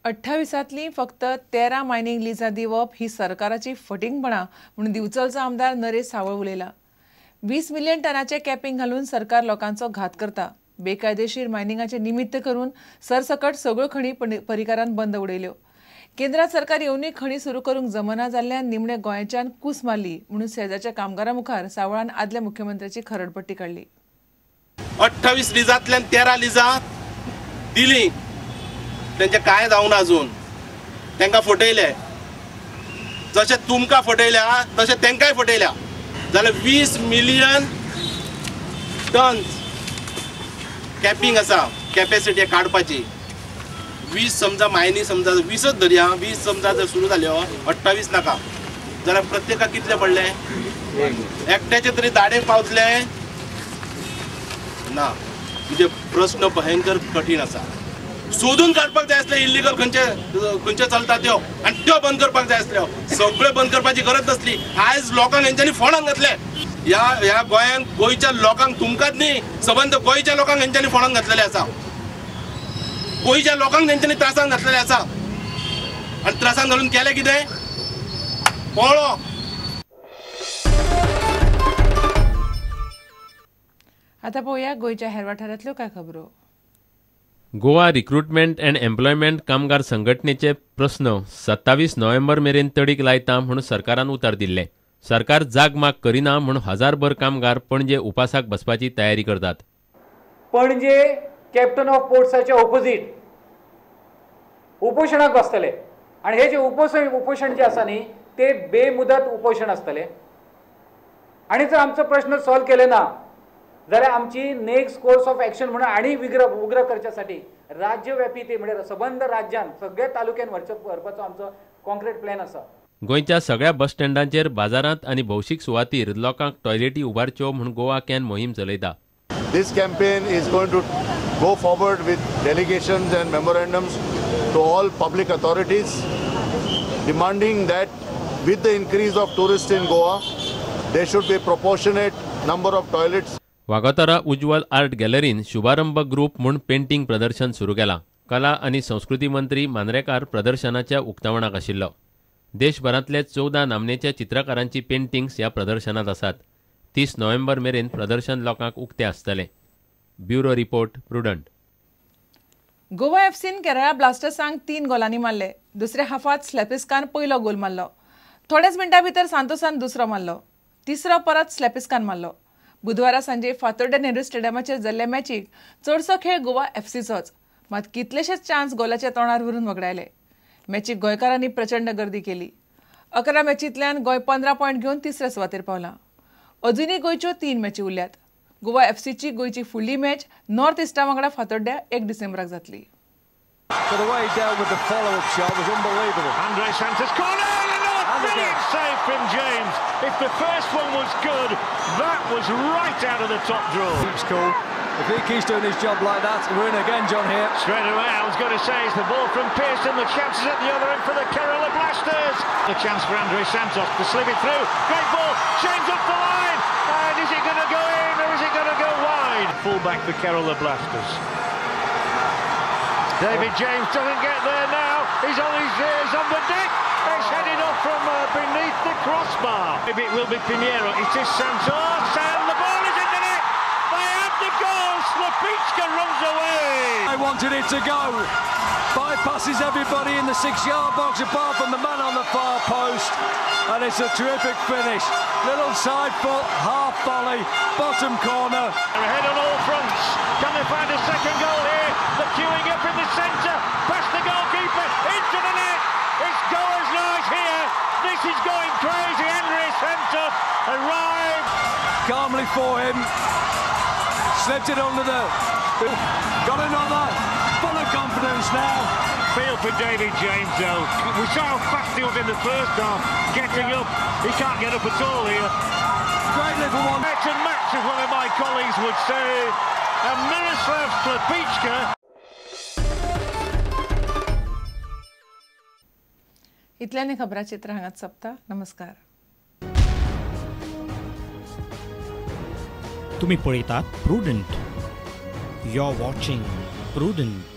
28तली फक्त 13 मायनिंग लिजां दिवप ही सरकाराची फटिंगपणां म्हणून दिवचलचो आमदार नरेश सावळ उलयला. 20 मिलियन टनाचे कॅपिंग घालून सरकार लोकांचो घात करता. बेकायदेशीर मायनिंगाचे निमित्त करून सरसकट सगळ्यो खणी परिकारान बंद उडयल्यो. केंद्रात सरकार येवनूय खणी सुरू करूंक जमना जाल्ल्यान निमणे गोंयच्यान कूस मारली म्हणून शेजारच्या कामगारां मुखार सावळान आदल्या मुख्यमंत्र्याची खरडपट्टी काडली. 28 लिजांतल्यान 13 लिजां दिली, त्यांचे काय जावना अजून. तांकां फटयले, जशें तुमकां फटयल्या तशें तांकांय फटयल्या. जाल्यार 20 मिलियन टन कॅपिंग आसा, कॅपॅसिटी काडपाची. 20 समजा मायनी समजा 20च धरया, 20 समजा जर सुरू जाल्यो 28 नाका जाल्यार प्रत्येकाक कितले पडले? एकट्याचे तरी दाडे पावतले ना. म्हणजे प्रश्न भयंकर कठीण आसा. सोदून काडपाक जाय आसले इल्लीगल खंयचे चलता त्यो, आनी त्यो बंद करपाक जाय आसल्यो. सगळे बंद करपाची गरज नासली. आयज लोकांक हेंच्यांनी फोंडांत घातले. ह्या गोंयांत गोंयच्या लोकांक, तुमकांच न्ही, सबंद गोंयच्या लोकांक हेंच्यांनी फोंडांत घातलेले आसा. गोंयच्या लोकांक तेंच्यांनी त्रासांत घातलेले आसा. आनी त्रासांत घालून केलें कितें? पळो. आता पळोवया गोंयच्या हेर वाठारांतल्यो कांय खबरो. गोवा रिक्रुटमेंट अँड एम्प्लॉयमेंट कामगार संघटनेचे प्रस्न 27 नोव्हेंबर मेरेन तडीक लायता म्हणून सरकारान उतर दिल्ले. सरकार जाग माग करिना म्हणून हजारभर कामगार पणजे उपासाक बसपाची तयारी करतात. पणजे कॅप्टन ऑफ पोर्ट्साच्या ऑपोजीट उपोशणाक बसतले. आणि हे जे उपोषण जे आसा न्ही ते बेमुदत उपोषण आसतले. आणि जर आमचो प्रश्न सॉल्व केले ना जाल्यार आमची नेक्स्ट कोर्स ऑफ एक्शन म्हणून आणि उग्र करच्यासाठी राज्यव्यापी ते म्हणजे सबंद राज्यान सगळ्या तालुक्यान व्हरपाचो आमचो कॉन्क्रीट प्लॅन आसा. गोंयच्या सगळ्या बस स्टँडांचेर, बाजारांत आनी भौशीक सुवातीर लोकांक टॉयलेटी उबारच्यो म्हणून गोवा कॅन मोहीम चलयता. This campaign is going to go forward with delegations and memorandums to all public authorities demanding that with the increase of tourists in Goa there should be a proportionate number of toilets. वागोतरा Ujwal art गॅलरीन शुभारंभ group म्हूण painting प्रदर्शन सुरू केलां. कला आनी संस्कृती मंत्री मांद्रेकार प्रदर्शनाच्या उक्तावणाक आशिल्लो. देशभरांतले 14 नामनेच्या चित्रकारांची पेंटिंग्स ह्या प्रदर्शनात आसात. 30 नोव्हेंबर मेरेन प्रदर्शन लोकांक उक्ते आसतले. Bureau report Prudent. गोवा एफसीन केरळा ब्लास्टर्सांक 3 गोलांनी मारले. दुसऱ्या हाफात स्लॅपिस्कान पयलो गोल मारलो. थोड्याच मिनटां भितर सांतोसान दुसरो मारलो. तिसरो परत स्लॅपिस्कान मारलो. बुधवारा सांजे फातोर्डे नेहरू स्टेडियमाचेर जाल्ले मॅचीक चडसो खेळ गोवा एफसीचोच. मात कितलेशेच चान्स गोलाच्या तोंडार व्हरून वगडायले. मॅचीक गोंयकारांनी प्रचंड गर्दी केली. 11 मॅचींतल्यान गोंय 15 पॉयंट घेवन तिसऱ्या सुवातेर पावलां. अजुनूय गोंयच्यो 3 मॅची उरल्यात. गोवा एफसीची गोंयची फुडली मॅच नॉर्थ इस्टा वांगडा फातोर्ड्या 1 डिसेंबराक जातली. Brilliant save from James. If the first one was good, that was right out of the top draw. It's cool. If he keeps doing his job like that, we're in again, John, here. Straight away, I was going to say, it's the ball from Pearson. The chances at the other end for the Kerala Blasters. The chance for Andre Santos to slip it through. Great ball. James up the line. And is it going to go in or is it going to go wide? Fullback for Kerala Blasters. David James doesn't get there now. He's on his ears on the deck. It's headed off from beneath the crossbar. Maybe it will be Pinheiro. It is Santos and the ball is in the net. They have the goal. Slapichka runs away. I wanted it to go. Bypasses everybody in the 6-yard box apart from the man on the far post. And it's a terrific finish. Little side foot, half volley, bottom corner. They're ahead on all fronts. Can they find a second goal here? The queuing up in the centre. Past the goalkeeper. Into the net. It's goals night here. This is going crazy. Andre Santos arrived. Calmly for him. Slipped it under the... Got another. Full of confidence now. Feel for David James though. We saw how fast he was in the first half. Getting up. He can't get up at all here. Great little one. Match and match, as one of my colleagues would say. And Miroslav Slapichka. इतल्यानी खबरां चित्र हांगाच सोंपता. नमस्कार. तुम्ही पळयतात Prudent. You are watching prudent.